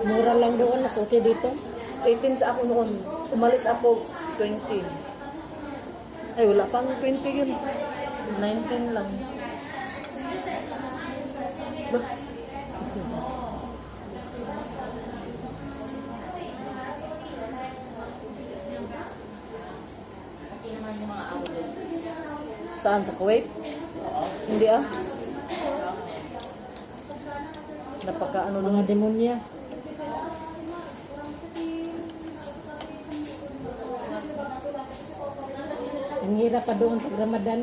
Mura lang doon, mas okay dito. 18 sa ako noon. Umalis ako 20. Ay, wala pang 20 yun. 19 lang. Bah. Saan? Sa Kuwait? Hindi ah. Napaka ano Mga naman. demonya. Ang hirap pa doon pag Ramadan.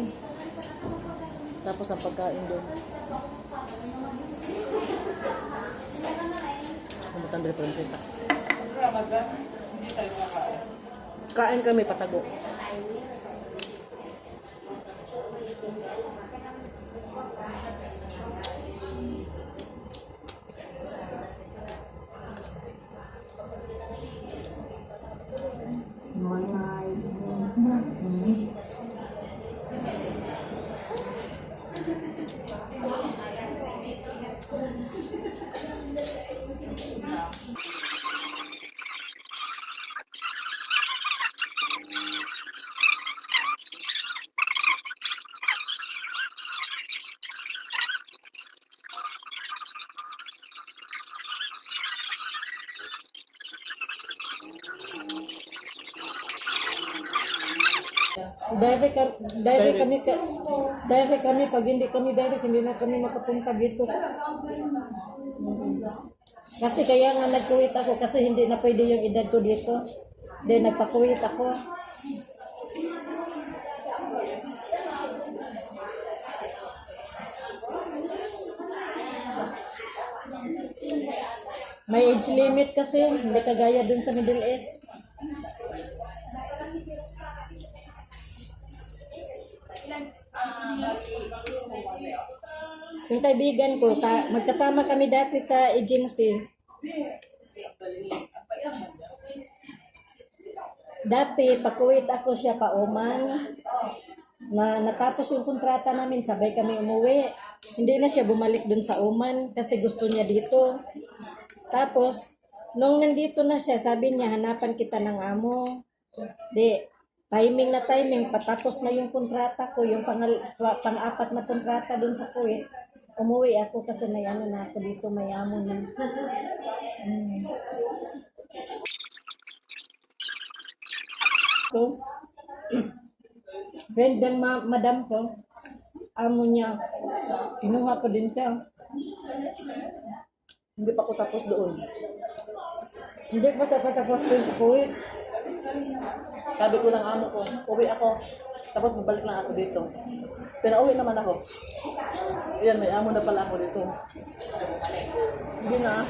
Tapos ang pagkain doon. Kumutang dali pa rin kita. Kain kami patago. Direct kami pag hindi kami direct hindi na kami makapunta dito. Kasi kaya nga nag-quit ako kasi hindi na pwede yung edad ko dito. Then nagpa-quit ako. May age limit kasi, hindi kagaya dun sa Middle East. Yung kaibigan ko, magkasama kami dati sa agency. Dati, pa-Kuwait ako siya pa Oman. Natapos yung kontrata namin, sabay kami umuwi. Hindi na siya bumalik dun sa Oman kasi gusto niya dito. Tapos, nung nandito na siya, sabi niya, hanapan kita ng amo. Timing na timing, patapos na yung kontrata ko, yung pang-apat na kontrata dun sa Kuwait. Umuwi ako kasi may ano na ako dito, may amo na. So, friend ng madam ko, amo niya, kinuha ko din siya. Hindi pa ako tapos doon. Hindi pa tapos din sa Kuwait. Sabi ko lang amo ko, uwi ako. Tapos babalik lang ako dito. Pero uwi naman ako. Yan, may amo na pala ako dito. Hindi na.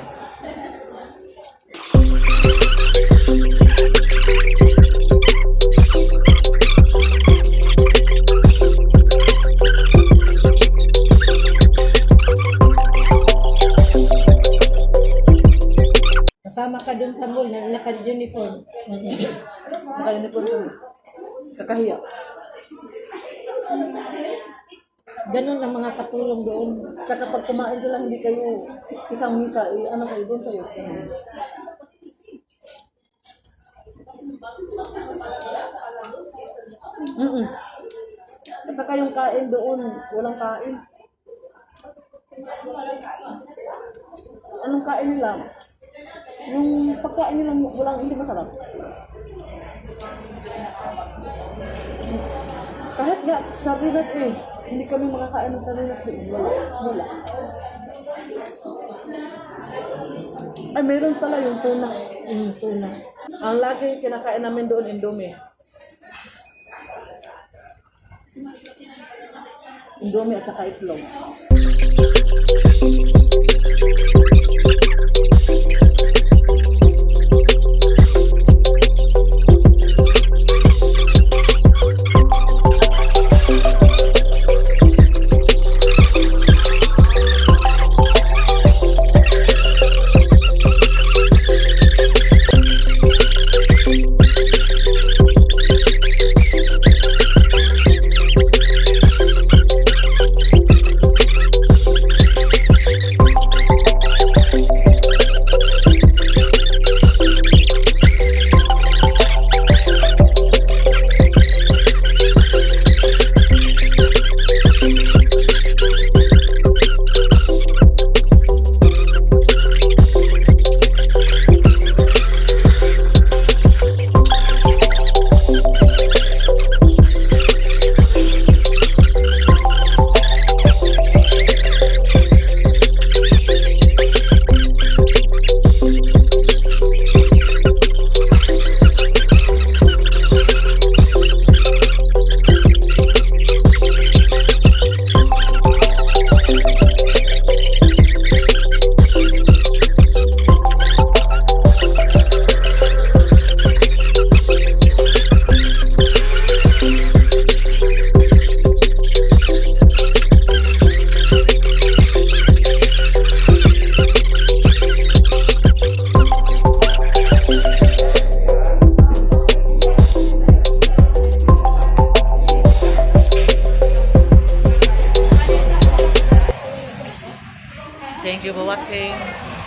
Kasama ka dun sa mall na naka-uniform. Naka-uniform kami. Kakahiya. Ganun ang mga katulong doon. Tsaka pag kumain sila, hindi kayo isang misa, ano kayo doon kayo. At saka yung kain doon, walang kain. Anong kain nila? Yung pagkain nila walang hindi masarap. Kahit nga sardinas hindi kami makakain ng sardinas doon. Wala. Ay, meron pala yung tuna. Tuna. Ang lagi kinakain namin doon, Indomie. Indomie at saka itlog. Thank you for watching.